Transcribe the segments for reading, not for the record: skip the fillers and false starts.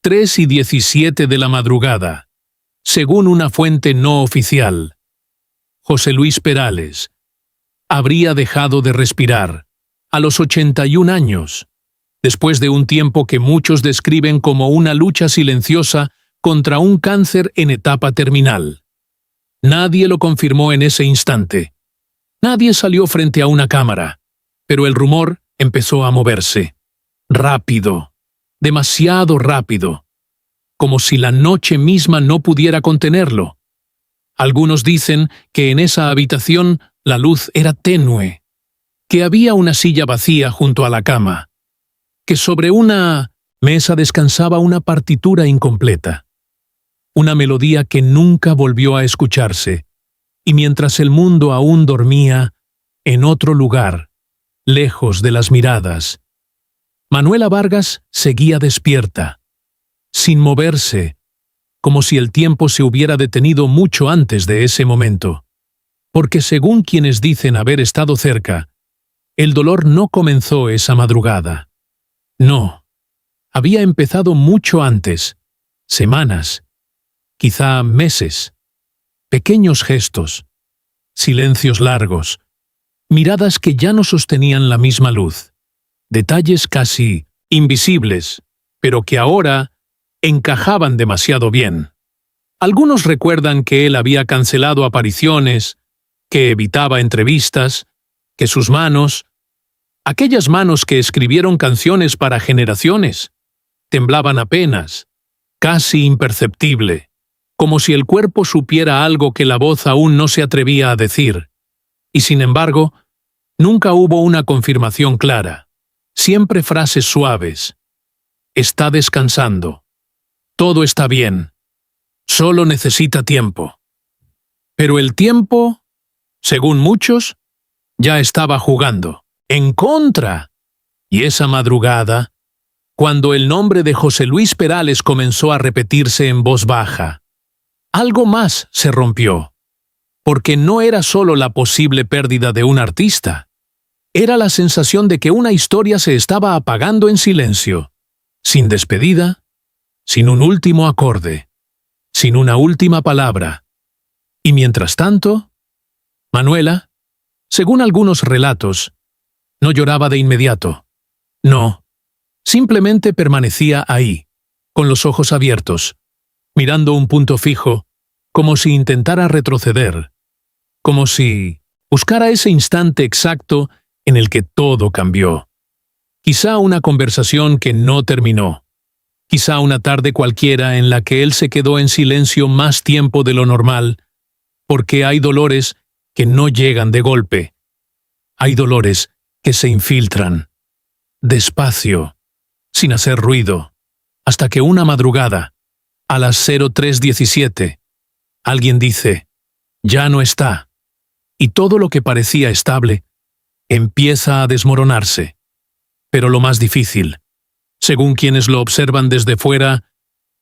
3:17 de la madrugada, según una fuente no oficial. José Luis Perales habría dejado de respirar a los 81 años, después de un tiempo que muchos describen como una lucha silenciosa contra un cáncer en etapa terminal. Nadie lo confirmó en ese instante. Nadie salió frente a una cámara, pero el rumor empezó a moverse. Rápido, demasiado rápido, como si la noche misma no pudiera contenerlo. Algunos dicen que en esa habitación la luz era tenue, que había una silla vacía junto a la cama, que sobre una mesa descansaba una partitura incompleta, una melodía que nunca volvió a escucharse, y mientras el mundo aún dormía, en otro lugar, lejos de las miradas, Manuela Vargas seguía despierta, sin moverse, como si el tiempo se hubiera detenido mucho antes de ese momento. Porque según quienes dicen haber estado cerca, el dolor no comenzó esa madrugada. No, había empezado mucho antes, semanas, quizá meses. Pequeños gestos, silencios largos, miradas que ya no sostenían la misma luz, detalles casi invisibles, pero que ahora encajaban demasiado bien. Algunos recuerdan que él había cancelado apariciones, que evitaba entrevistas, que sus manos, aquellas manos que escribieron canciones para generaciones, temblaban apenas, casi imperceptible, como si el cuerpo supiera algo que la voz aún no se atrevía a decir. Y sin embargo, nunca hubo una confirmación clara, siempre frases suaves. Está descansando. Todo está bien. Solo necesita tiempo. Pero el tiempo, según muchos, ya estaba jugando en contra. Y esa madrugada, cuando el nombre de José Luis Perales comenzó a repetirse en voz baja, algo más se rompió, porque no era solo la posible pérdida de un artista, era la sensación de que una historia se estaba apagando en silencio, sin despedida, sin un último acorde, sin una última palabra. Y mientras tanto, Manuela, según algunos relatos, no lloraba de inmediato. No, simplemente permanecía ahí, con los ojos abiertos, mirando un punto fijo, como si intentara retroceder, como si buscara ese instante exacto en el que todo cambió. Quizá una conversación que no terminó, quizá una tarde cualquiera en la que él se quedó en silencio más tiempo de lo normal, porque hay dolores que no llegan de golpe. Hay dolores que se infiltran, despacio, sin hacer ruido, hasta que una madrugada, a las 03:17, alguien dice, ya no está, y todo lo que parecía estable empieza a desmoronarse. Pero lo más difícil, según quienes lo observan desde fuera,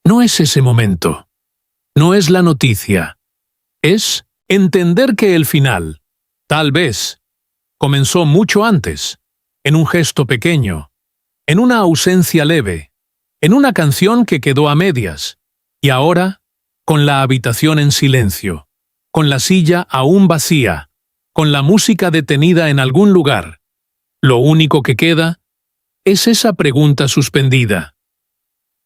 no es ese momento, no es la noticia, es entender que el final, tal vez, comenzó mucho antes, en un gesto pequeño, en una ausencia leve, en una canción que quedó a medias, y ahora, con la habitación en silencio, con la silla aún vacía, con la música detenida en algún lugar, lo único que queda es esa pregunta suspendida.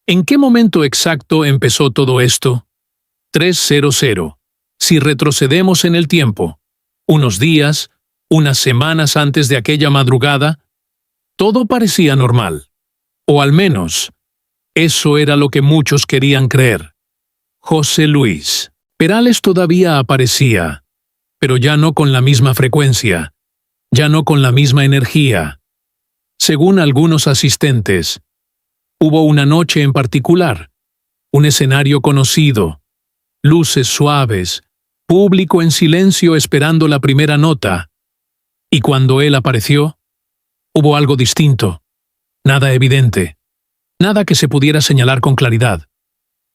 ¿En qué momento exacto empezó todo esto? 3:00. Si retrocedemos en el tiempo, unos días, unas semanas antes de aquella madrugada, todo parecía normal. O al menos, eso era lo que muchos querían creer. José Luis Perales todavía aparecía, pero ya no con la misma frecuencia, ya no con la misma energía. Según algunos asistentes, hubo una noche en particular, un escenario conocido, luces suaves, público en silencio esperando la primera nota, y cuando él apareció, hubo algo distinto, nada evidente, nada que se pudiera señalar con claridad,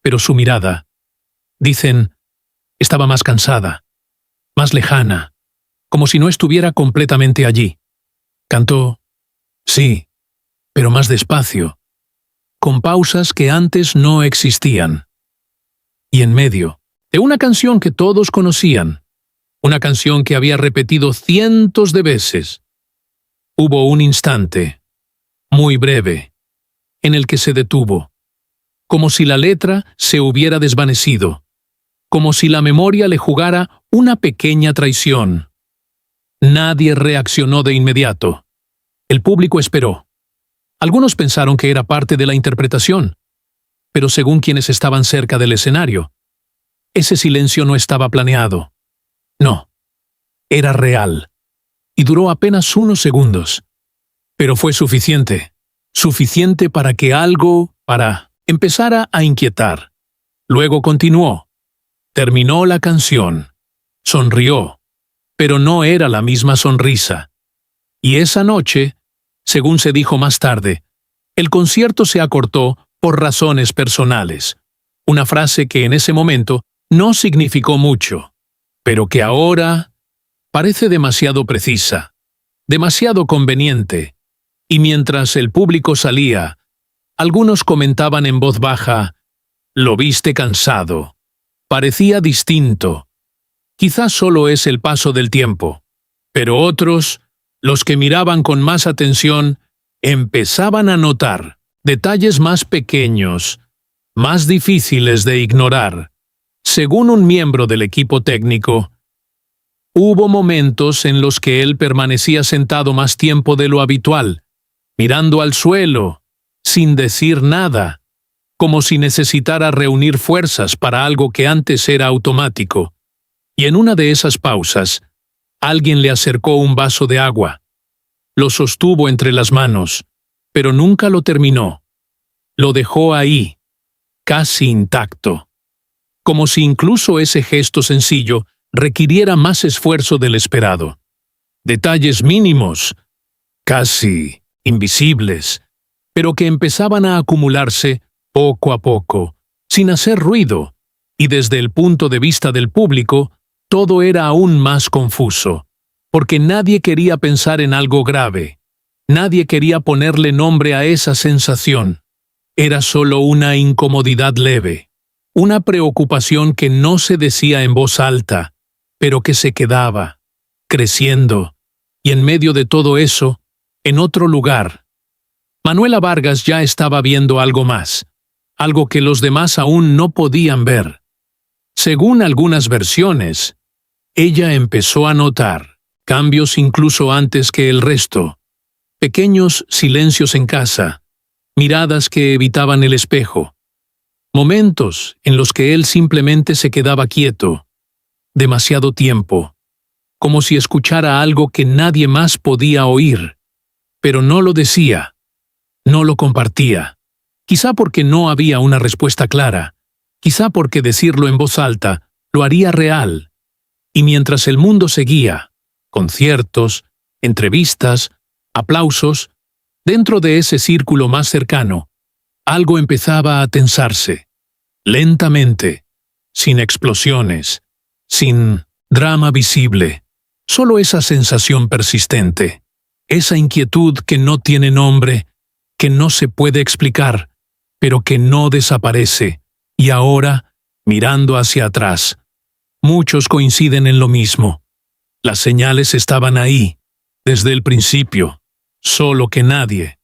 pero su mirada, dicen, estaba más cansada, más lejana, como si no estuviera completamente allí. Cantó, sí, pero más despacio, con pausas que antes no existían. Y en medio de una canción que todos conocían, una canción que había repetido cientos de veces, hubo un instante, muy breve, en el que se detuvo, como si la letra se hubiera desvanecido, como si la memoria le jugara una pequeña traición. Nadie reaccionó de inmediato. El público esperó. Algunos pensaron que era parte de la interpretación, pero según quienes estaban cerca del escenario, ese silencio no estaba planeado. No, era real, y duró apenas unos segundos. Pero fue suficiente, suficiente para que algo empezara a inquietar. Luego continuó. Terminó la canción. Sonrió, pero no era la misma sonrisa. Y esa noche, según se dijo más tarde, el concierto se acortó por razones personales. Una frase que en ese momento no significó mucho, pero que ahora parece demasiado precisa, demasiado conveniente. Y mientras el público salía, algunos comentaban en voz baja: «Lo viste cansado. Parecía distinto. Quizás solo es el paso del tiempo». Pero otros, los que miraban con más atención, empezaban a notar detalles más pequeños, más difíciles de ignorar. Según un miembro del equipo técnico, hubo momentos en los que él permanecía sentado más tiempo de lo habitual, mirando al suelo, sin decir nada, como si necesitara reunir fuerzas para algo que antes era automático. Y en una de esas pausas, alguien le acercó un vaso de agua. Lo sostuvo entre las manos, pero nunca lo terminó. Lo dejó ahí, casi intacto, como si incluso ese gesto sencillo requiriera más esfuerzo del esperado. Detalles mínimos, casi invisibles, pero que empezaban a acumularse poco a poco, sin hacer ruido, y desde el punto de vista del público, todo era aún más confuso, porque nadie quería pensar en algo grave, nadie quería ponerle nombre a esa sensación. Era solo una incomodidad leve, una preocupación que no se decía en voz alta, pero que se quedaba, creciendo, y en medio de todo eso, en otro lugar, Manuela Vargas ya estaba viendo algo más, algo que los demás aún no podían ver. Según algunas versiones, ella empezó a notar cambios incluso antes que el resto, pequeños silencios en casa, miradas que evitaban el espejo, momentos en los que él simplemente se quedaba quieto, demasiado tiempo, como si escuchara algo que nadie más podía oír, pero no lo decía, no lo compartía, quizá porque no había una respuesta clara, quizá porque decirlo en voz alta lo haría real. Y mientras el mundo seguía, conciertos, entrevistas, aplausos, dentro de ese círculo más cercano, algo empezaba a tensarse, lentamente, sin explosiones, sin drama visible, solo esa sensación persistente, esa inquietud que no tiene nombre, que no se puede explicar, pero que no desaparece. Y ahora, mirando hacia atrás, muchos coinciden en lo mismo. Las señales estaban ahí, desde el principio, solo que nadie,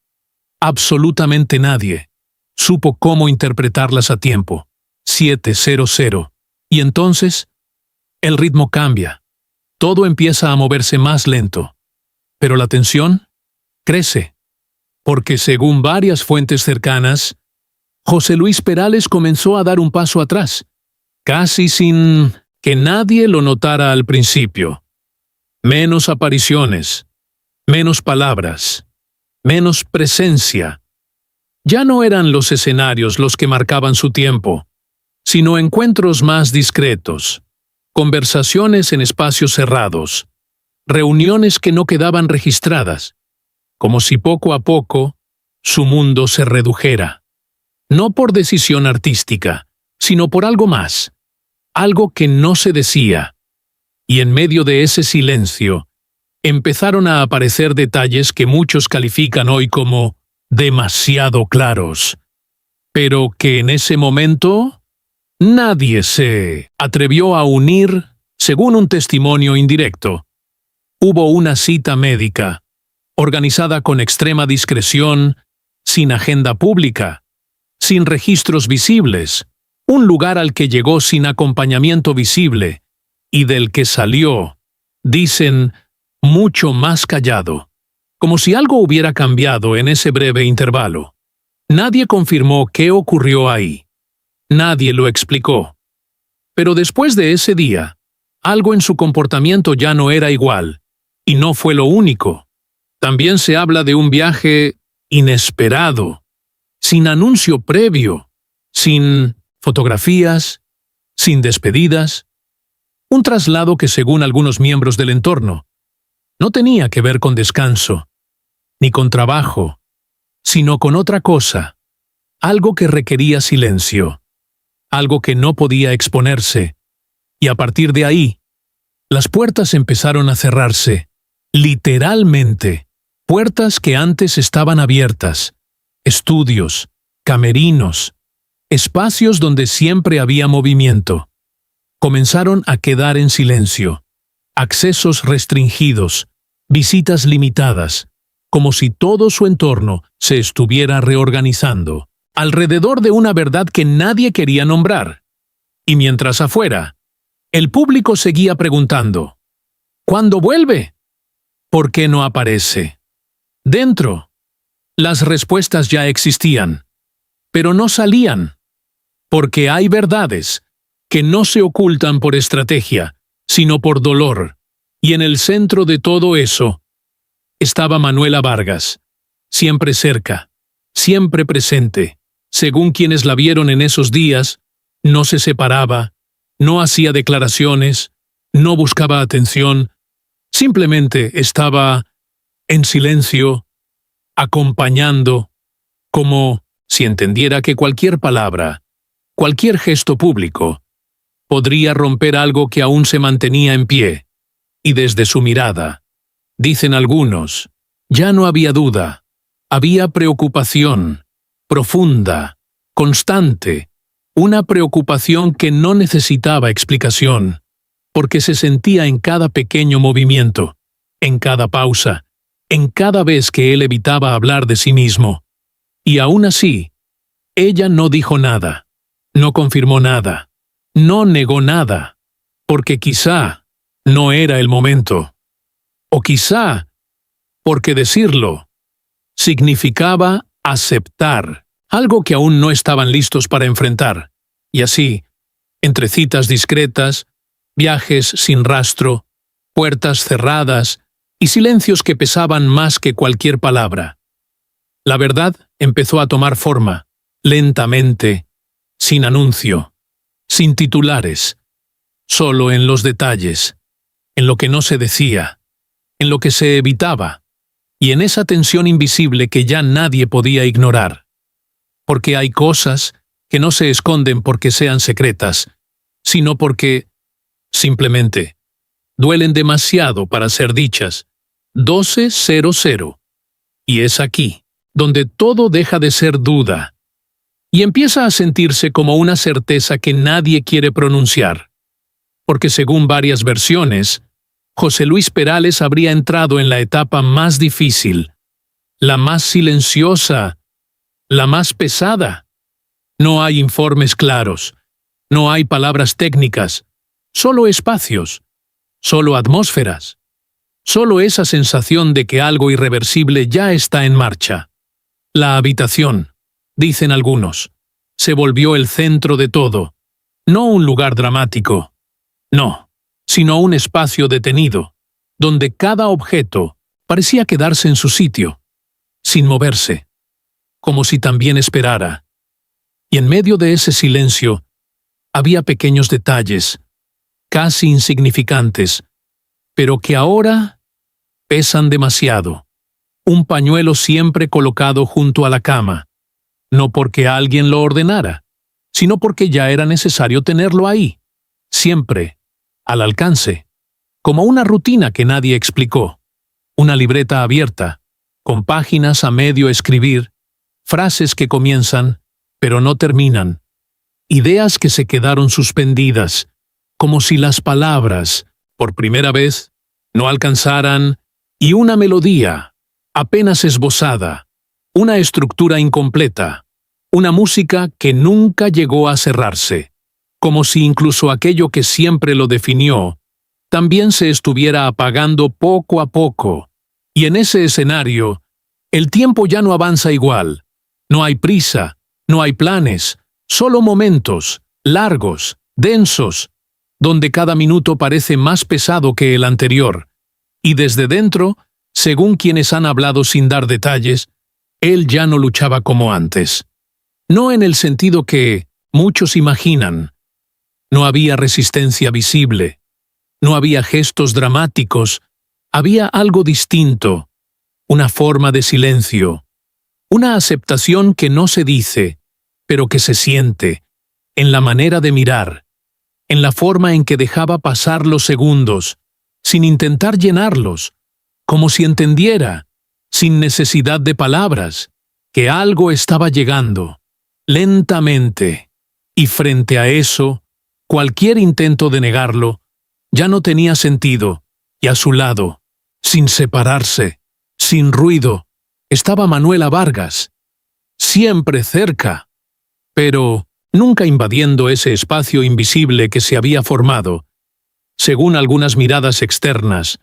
absolutamente nadie, supo cómo interpretarlas a tiempo. 7:00. Y entonces, el ritmo cambia. Todo empieza a moverse más lento. Pero la tensión crece, porque según varias fuentes cercanas, José Luis Perales comenzó a dar un paso atrás, casi sin que nadie lo notara al principio. Menos apariciones, menos palabras, menos presencia. Ya no eran los escenarios los que marcaban su tiempo, sino encuentros más discretos, conversaciones en espacios cerrados, reuniones que no quedaban registradas, como si poco a poco su mundo se redujera. No por decisión artística, sino por algo más, algo que no se decía. Y en medio de ese silencio, empezaron a aparecer detalles que muchos califican hoy como demasiado claros, pero que en ese momento nadie se atrevió a unir, según un testimonio indirecto. Hubo una cita médica, organizada con extrema discreción, sin agenda pública, sin registros visibles, un lugar al que llegó sin acompañamiento visible y del que salió, dicen, mucho más callado, como si algo hubiera cambiado en ese breve intervalo. Nadie confirmó qué ocurrió ahí. Nadie lo explicó. Pero después de ese día, algo en su comportamiento ya no era igual, y no fue lo único. También se habla de un viaje inesperado, sin anuncio previo, sin fotografías, sin despedidas, un traslado que, según algunos miembros del entorno, no tenía que ver con descanso, ni con trabajo, sino con otra cosa, algo que requería silencio, algo que no podía exponerse, y a partir de ahí, las puertas empezaron a cerrarse, literalmente, puertas que antes estaban abiertas, estudios, camerinos, espacios donde siempre había movimiento. Comenzaron a quedar en silencio, accesos restringidos, visitas limitadas, como si todo su entorno se estuviera reorganizando, alrededor de una verdad que nadie quería nombrar. Y mientras afuera, el público seguía preguntando, ¿cuándo vuelve? ¿Por qué no aparece? Dentro, las respuestas ya existían, pero no salían, porque hay verdades que no se ocultan por estrategia, sino por dolor, y en el centro de todo eso estaba Manuela Vargas, siempre cerca, siempre presente, según quienes la vieron en esos días, no se separaba, no hacía declaraciones, no buscaba atención, simplemente estaba en silencio, acompañando, como si entendiera que cualquier palabra, cualquier gesto público, podría romper algo que aún se mantenía en pie, y desde su mirada, dicen algunos, ya no había duda, había preocupación, profunda, constante, una preocupación que no necesitaba explicación, porque se sentía en cada pequeño movimiento, en cada pausa, en cada vez que él evitaba hablar de sí mismo. Y aún así, ella no dijo nada, no confirmó nada, no negó nada, porque quizá no era el momento. O quizá, porque decirlo significaba aceptar algo que aún no estaban listos para enfrentar, y así, entre citas discretas, viajes sin rastro, puertas cerradas y silencios que pesaban más que cualquier palabra, la verdad empezó a tomar forma, lentamente, sin anuncio, sin titulares, solo en los detalles, en lo que no se decía, en lo que se evitaba, y en esa tensión invisible que ya nadie podía ignorar. Porque hay cosas que no se esconden porque sean secretas, sino porque, simplemente, duelen demasiado para ser dichas. 12:00. Y es aquí, donde todo deja de ser duda, y empieza a sentirse como una certeza que nadie quiere pronunciar. Porque según varias versiones, José Luis Perales habría entrado en la etapa más difícil, la más silenciosa, la más pesada. No hay informes claros, no hay palabras técnicas, solo espacios, solo atmósferas, solo esa sensación de que algo irreversible ya está en marcha. La habitación, dicen algunos, se volvió el centro de todo, no un lugar dramático, no, sino un espacio detenido, donde cada objeto parecía quedarse en su sitio, sin moverse, como si también esperara. Y en medio de ese silencio había pequeños detalles, casi insignificantes, pero que ahora pesan demasiado. Un pañuelo siempre colocado junto a la cama, no porque alguien lo ordenara, sino porque ya era necesario tenerlo ahí, siempre, al alcance, como una rutina que nadie explicó, una libreta abierta, con páginas a medio escribir, frases que comienzan pero no terminan. Ideas que se quedaron suspendidas, como si las palabras, por primera vez, no alcanzaran, y una melodía, apenas esbozada, una estructura incompleta, una música que nunca llegó a cerrarse, como si incluso aquello que siempre lo definió, también se estuviera apagando poco a poco. Y en ese escenario, el tiempo ya no avanza igual. No hay prisa, no hay planes, solo momentos, largos, densos, donde cada minuto parece más pesado que el anterior. Y desde dentro, según quienes han hablado sin dar detalles, él ya no luchaba como antes. No en el sentido que muchos imaginan. No había resistencia visible. No había gestos dramáticos. Había algo distinto. Una forma de silencio. Una aceptación que no se dice, pero que se siente, en la manera de mirar, en la forma en que dejaba pasar los segundos, sin intentar llenarlos, como si entendiera, sin necesidad de palabras, que algo estaba llegando, lentamente, y frente a eso, cualquier intento de negarlo ya no tenía sentido, y a su lado, sin separarse, sin ruido, estaba Manuela Vargas, siempre cerca, pero nunca invadiendo ese espacio invisible que se había formado. Según algunas miradas externas,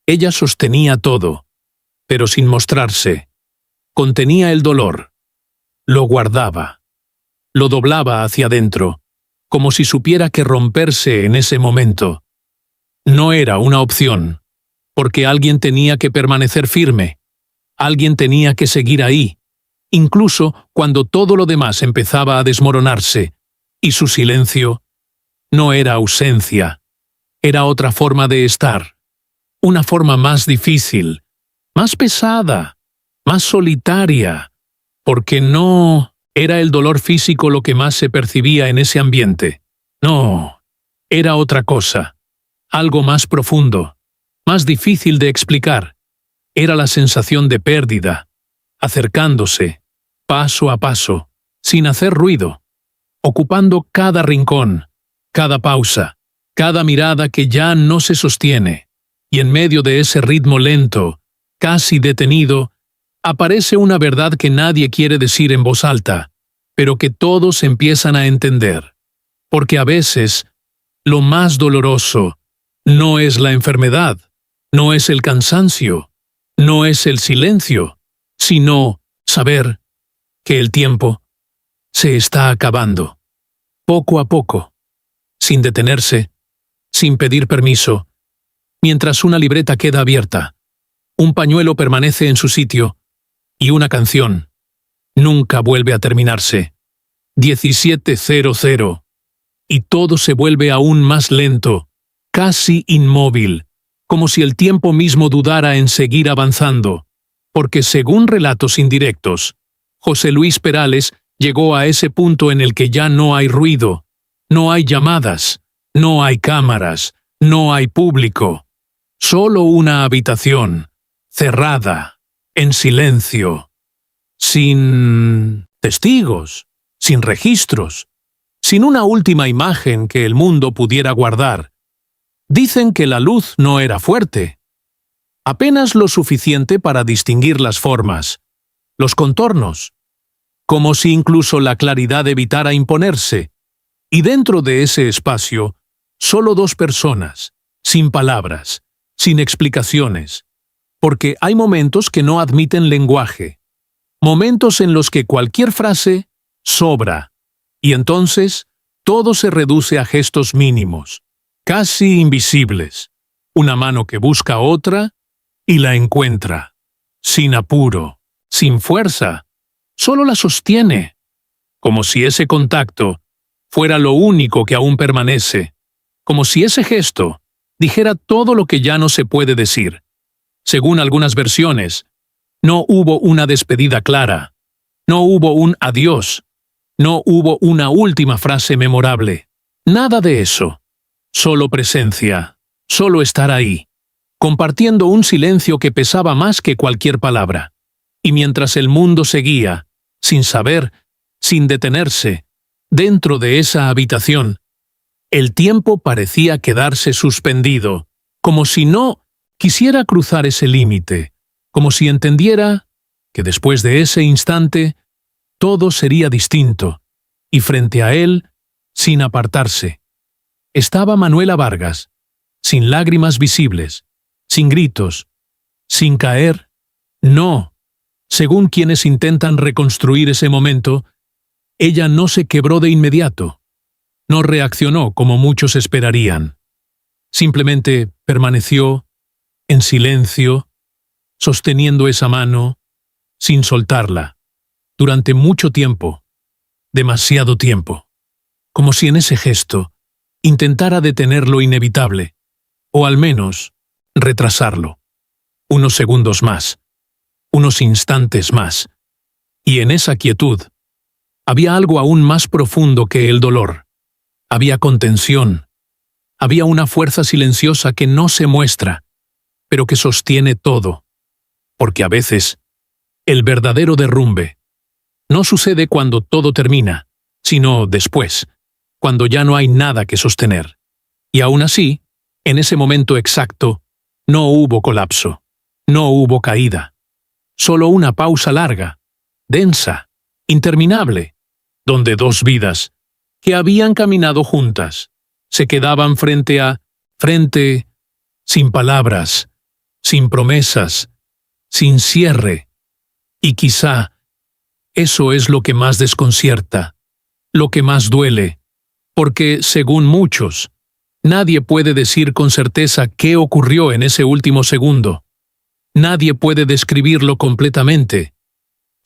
ella sostenía todo, pero sin mostrarse. Contenía el dolor. Lo guardaba. Lo doblaba hacia adentro, como si supiera que romperse en ese momento no era una opción, porque alguien tenía que permanecer firme, alguien tenía que seguir ahí, incluso cuando todo lo demás empezaba a desmoronarse, y su silencio no era ausencia, era otra forma de estar, una forma más difícil, más pesada, más solitaria, porque no era el dolor físico lo que más se percibía en ese ambiente. No, era otra cosa, algo más profundo, más difícil de explicar. Era la sensación de pérdida, acercándose, paso a paso, sin hacer ruido, ocupando cada rincón, cada pausa, cada mirada que ya no se sostiene, y en medio de ese ritmo lento, casi detenido, aparece una verdad que nadie quiere decir en voz alta, pero que todos empiezan a entender. Porque a veces, lo más doloroso no es la enfermedad, no es el cansancio, no es el silencio, sino saber que el tiempo se está acabando, poco a poco, sin detenerse, sin pedir permiso, mientras una libreta queda abierta, un pañuelo permanece en su sitio, y una canción nunca vuelve a terminarse. 17:00. Y todo se vuelve aún más lento, casi inmóvil, como si el tiempo mismo dudara en seguir avanzando, porque según relatos indirectos, José Luis Perales llegó a ese punto en el que ya no hay ruido, no hay llamadas, no hay cámaras, no hay público, solo una habitación, cerrada, en silencio, sin testigos, sin registros, sin una última imagen que el mundo pudiera guardar. Dicen que la luz no era fuerte, apenas lo suficiente para distinguir las formas, los contornos, como si incluso la claridad evitara imponerse, y dentro de ese espacio, solo dos personas, sin palabras, sin explicaciones, porque hay momentos que no admiten lenguaje, momentos en los que cualquier frase sobra, y entonces todo se reduce a gestos mínimos, casi invisibles, una mano que busca otra y la encuentra, sin apuro, sin fuerza, solo la sostiene, como si ese contacto fuera lo único que aún permanece, como si ese gesto dijera todo lo que ya no se puede decir. Según algunas versiones, no hubo una despedida clara, no hubo un adiós, no hubo una última frase memorable, nada de eso, solo presencia, solo estar ahí, compartiendo un silencio que pesaba más que cualquier palabra. Y mientras el mundo seguía, sin saber, sin detenerse, dentro de esa habitación. El tiempo parecía quedarse suspendido, como si no quisiera cruzar ese límite, como si entendiera que después de ese instante todo sería distinto, y frente a él, sin apartarse, estaba Manuela Vargas, sin lágrimas visibles, sin gritos, sin caer. No, según quienes intentan reconstruir ese momento, ella no se quebró de inmediato, no reaccionó como muchos esperarían. Simplemente permaneció en silencio, sosteniendo esa mano, sin soltarla, durante mucho tiempo, demasiado tiempo, como si en ese gesto intentara detener lo inevitable, o al menos retrasarlo. Unos segundos más, unos instantes más, y en esa quietud había algo aún más profundo que el dolor. Había contención, había una fuerza silenciosa que no se muestra, pero que sostiene todo, porque a veces el verdadero derrumbe no sucede cuando todo termina, sino después, cuando ya no hay nada que sostener. Y aún así, en ese momento exacto, no hubo colapso, no hubo caída, solo una pausa larga, densa, interminable, donde dos vidas, que habían caminado juntas, se quedaban frente a frente, sin palabras, sin promesas, sin cierre. Y quizá eso es lo que más desconcierta, lo que más duele, porque, según muchos, nadie puede decir con certeza qué ocurrió en ese último segundo. Nadie puede describirlo completamente.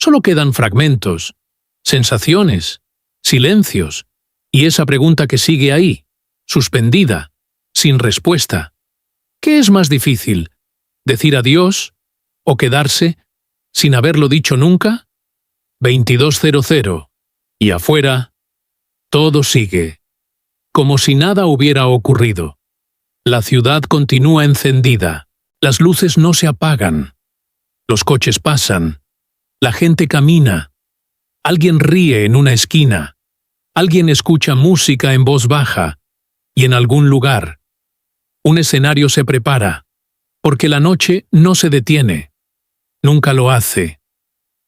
Solo quedan fragmentos, sensaciones, silencios, y esa pregunta que sigue ahí, suspendida, sin respuesta. ¿Qué es más difícil, decir adiós o quedarse sin haberlo dicho nunca? 22:00, y afuera, todo sigue, como si nada hubiera ocurrido. La ciudad continúa encendida, las luces no se apagan, los coches pasan, la gente camina, alguien ríe en una esquina, alguien escucha música en voz baja, y en algún lugar, un escenario se prepara, porque la noche no se detiene, nunca lo hace.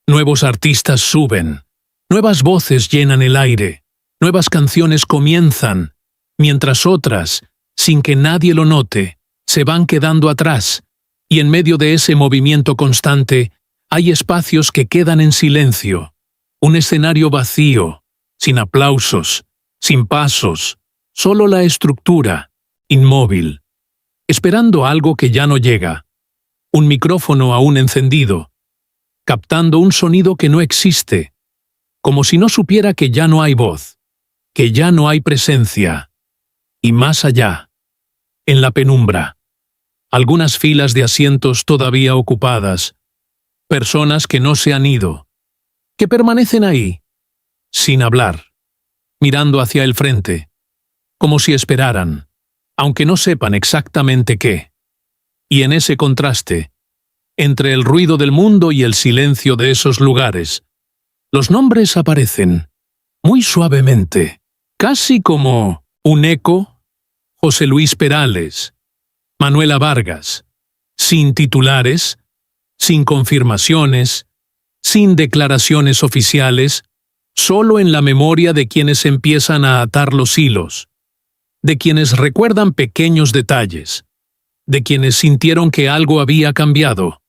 Nuevos artistas suben, nuevas voces llenan el aire, nuevas canciones comienzan, mientras otras, sin que nadie lo note, se van quedando atrás, y en medio de ese movimiento constante hay espacios que quedan en silencio, un escenario vacío, sin aplausos, sin pasos, solo la estructura, inmóvil, esperando algo que ya no llega, un micrófono aún encendido, captando un sonido que no existe, como si no supiera que ya no hay voz, que ya no hay presencia. Y más allá, en la penumbra, algunas filas de asientos todavía ocupadas, personas que no se han ido, que permanecen ahí, sin hablar, mirando hacia el frente, como si esperaran, aunque no sepan exactamente qué. Y en ese contraste, entre el ruido del mundo y el silencio de esos lugares, los nombres aparecen, muy suavemente, casi como un eco. José Luis Perales, Manuela Vargas, sin titulares, sin confirmaciones, sin declaraciones oficiales, solo en la memoria de quienes empiezan a atar los hilos, de quienes recuerdan pequeños detalles, de quienes sintieron que algo había cambiado,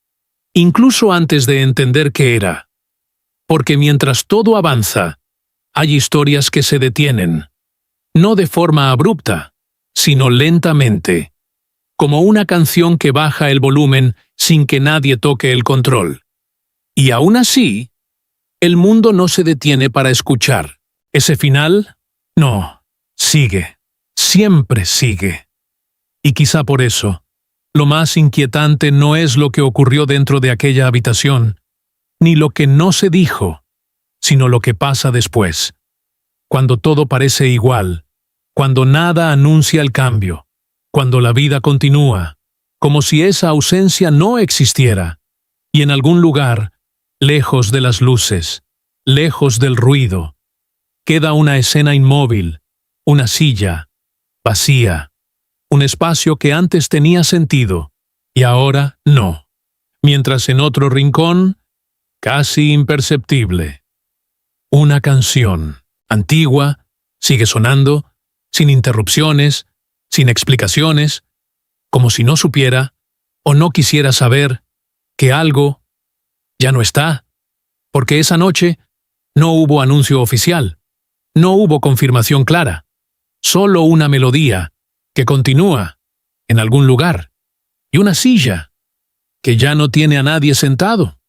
incluso antes de entender qué era. Porque mientras todo avanza, hay historias que se detienen, no de forma abrupta, sino lentamente, como una canción que baja el volumen sin que nadie toque el control. Y aún así, el mundo no se detiene para escuchar. Ese final, no, sigue, siempre sigue. Y quizá por eso, lo más inquietante no es lo que ocurrió dentro de aquella habitación, ni lo que no se dijo, sino lo que pasa después, cuando todo parece igual, cuando nada anuncia el cambio, cuando la vida continúa, como si esa ausencia no existiera, y en algún lugar, lejos de las luces, lejos del ruido. Queda una escena inmóvil, una silla, vacía, un espacio que antes tenía sentido, y ahora no. Mientras en otro rincón, casi imperceptible, una canción, antigua, sigue sonando, sin interrupciones, sin explicaciones, como si no supiera o no quisiera saber que algo ya no está, porque esa noche no hubo anuncio oficial, no hubo confirmación clara, solo una melodía que continúa en algún lugar y una silla que ya no tiene a nadie sentado.